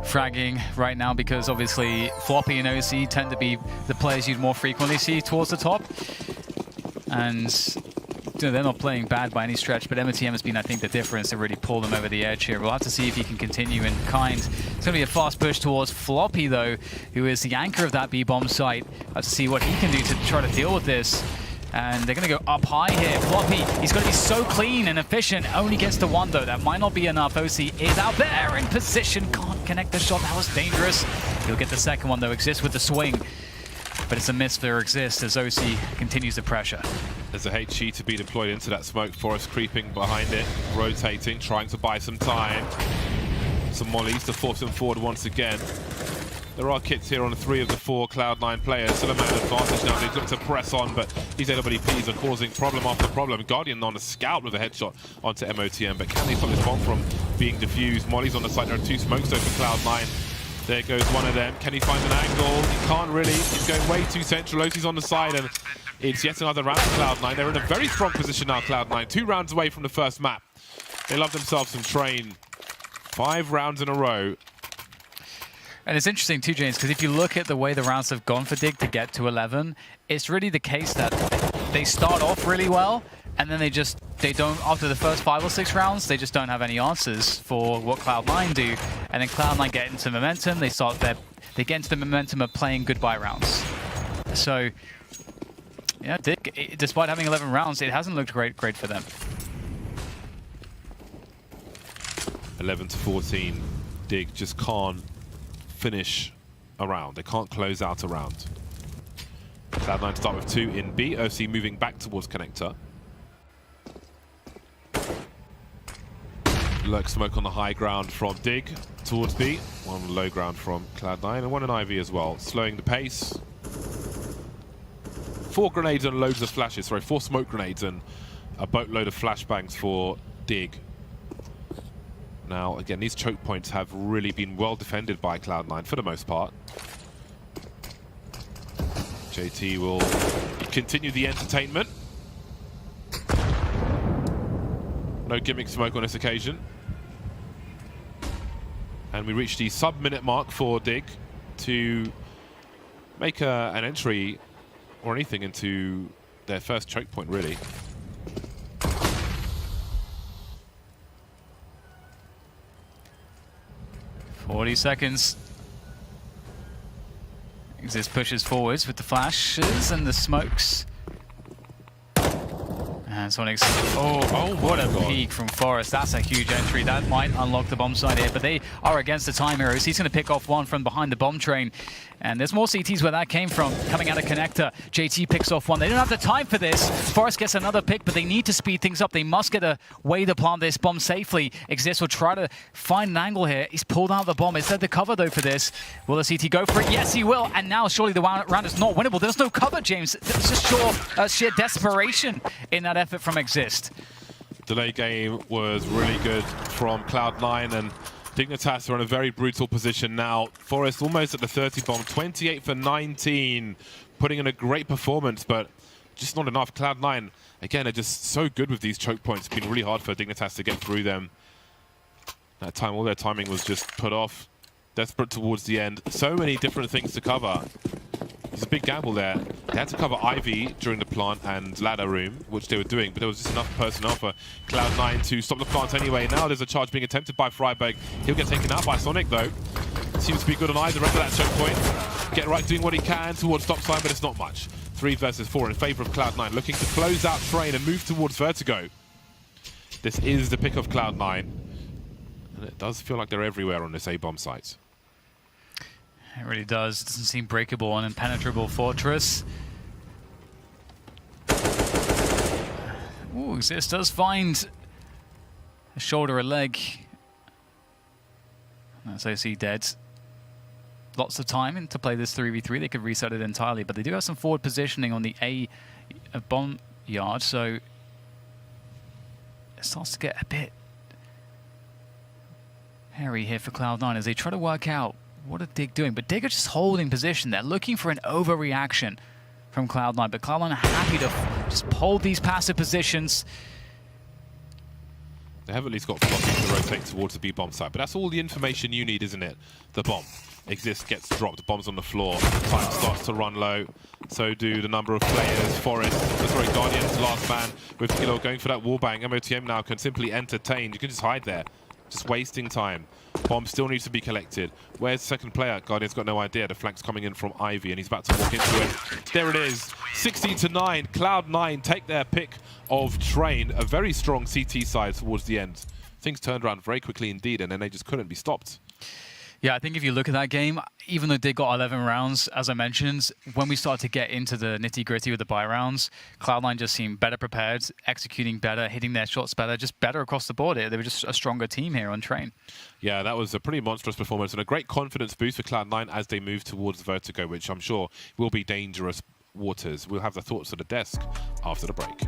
fragging right now, because obviously Floppy and OC tend to be the players you'd more frequently see towards the top. And they're not playing bad by any stretch, but MOTM has been, I think, the difference to really pull them over the edge here. We'll have to see if he can continue in kind. It's going to be a fast push towards Floppy, though, who is the anchor of that B-bomb site. We'll have to see what he can do to try to deal with this. And they're going to go up high here. Floppy, he's going to be so clean and efficient. Only gets to 1, though. That might not be enough. OC is out there in position. Can't connect the shot. That was dangerous. He'll get the second one, though. Exist with the swing. But it's a miss for Exist as OC continues the pressure. There's a HE to be deployed into that smoke. Forest creeping behind it, rotating, trying to buy some time. Some mollies to force them forward once again. There are kits here on 3 of the 4 Cloud9 players. Still a man advantage now. They look to press on, but these AWPs are causing problem after problem. Guardian on a scout with a headshot onto MOTM, but can they stop this bomb from being defused? Molly's on the site. There are 2 smokes though for Cloud9. There goes one of them. Can he find an angle? He can't really. He's going way too central. OC's on the side, and it's yet another round for Cloud9. They're in a very strong position now, Cloud9. 2 rounds away from the first map. They love themselves some train. 5 rounds in a row. And it's interesting too, James, because if you look at the way the rounds have gone for Dig to get to 11, it's really the case that they start off really well, and then they don't, after the first 5 or 6 rounds, they just don't have any answers for what Cloud9 do. And then Cloud9 get into momentum, they get into the momentum of playing goodbye rounds. So, yeah, Dig, despite having 11 rounds, it hasn't looked great for them. 11-14. Dig just can't finish a round. They can't close out a round. Cloud9 start with 2 in B. OC moving back towards connector. Lurk smoke on the high ground from Dig towards B. 1 on the low ground from Cloud9, and 1 in IV as well. Slowing the pace. 4 grenades and loads of flashes. Sorry, 4 smoke grenades and a boatload of flashbangs for Dig. Now, again, these choke points have really been well defended by Cloud9 for the most part. JT will continue the entertainment. No gimmick smoke on this occasion. And we reach the sub-minute mark for Dig to make an entry or anything into their first choke point, really. Forty seconds. Exist pushes forwards with the flashes and the smokes. And Sonic's, oh what a peek from Forest. That's a huge entry. That might unlock the bomb side here, but they are against the time heroes. He's going to pick off one from behind the bomb train. And there's more CTs where that came from, coming out of Connector. JT picks off one. They don't have the time for this. Forest gets another pick, but they need to speed things up. They must get a way to plant this bomb safely. Exist will try to find an angle here. He's pulled out the bomb. Is there the cover, though, for this? Will the CT go for it? Yes, he will. And now, surely the round is not winnable. There's no cover, James. It's just sheer desperation in that effort from Exist. Delay game was really good from Cloud9, and Dignitas are in a very brutal position now. Forest almost at the 30 bomb, 28 for 19, putting in a great performance, but just not enough. Cloud9, again, are just so good with these choke points. It's been really hard for Dignitas to get through them. That time, all their timing was just put off. Desperate towards the end. So many different things to cover. It's a big gamble there. They had to cover Ivy during the plant and ladder room, which they were doing, but there was just enough personnel for Cloud9 to stop the plant anyway. Now there's a charge being attempted by Freiberg. He'll get taken out by Sonic, though. Seems to be good on either end of that choke point. Get right, doing what he can towards stop sign, but it's not much. 3 versus 4 in favor of Cloud9, looking to close out Train and move towards Vertigo. This is the pick of Cloud9, and it does feel like they're everywhere on this A-bomb site. It really does. It doesn't seem breakable, an impenetrable fortress. Ooh, Exist does find a shoulder, a leg. As I see dead. Lots of time to play this 3v3. They could reset it entirely, but they do have some forward positioning on the A bomb yard, so it starts to get a bit hairy here for Cloud9 as they try to work out what are Dig doing. But Dig are just holding position. They're looking for an overreaction from Cloud9, but Cloud9 are happy to just hold these passive positions. They have at least got blocking to rotate towards the B-bomb site, but that's all the information you need, isn't it? The bomb. Exist gets dropped, bombs on the floor, time starts to run low, so do the number of players. Forest, sorry, Guardians, last man with Kilo going for that wallbang. MOTM now can simply entertain. You can just hide there, just wasting time. Bomb still needs to be collected. Where's the second player? Guardian's got no idea. The flank's coming in from Ivy, and he's about to walk into it. There it is, 16-9. Cloud9 take their pick of Train. A very strong CT side towards the end. Things turned around very quickly indeed, and then they just couldn't be stopped. Yeah, I think if you look at that game, even though they got 11 rounds, as I mentioned, when we start to get into the nitty-gritty with the buy rounds, Cloud9 just seemed better prepared, executing better, hitting their shots better, just better across the board. They were just a stronger team here on Train. Yeah, that was a pretty monstrous performance and a great confidence boost for Cloud9 as they move towards Vertigo, which I'm sure will be dangerous waters. We'll have the thoughts at the desk after the break.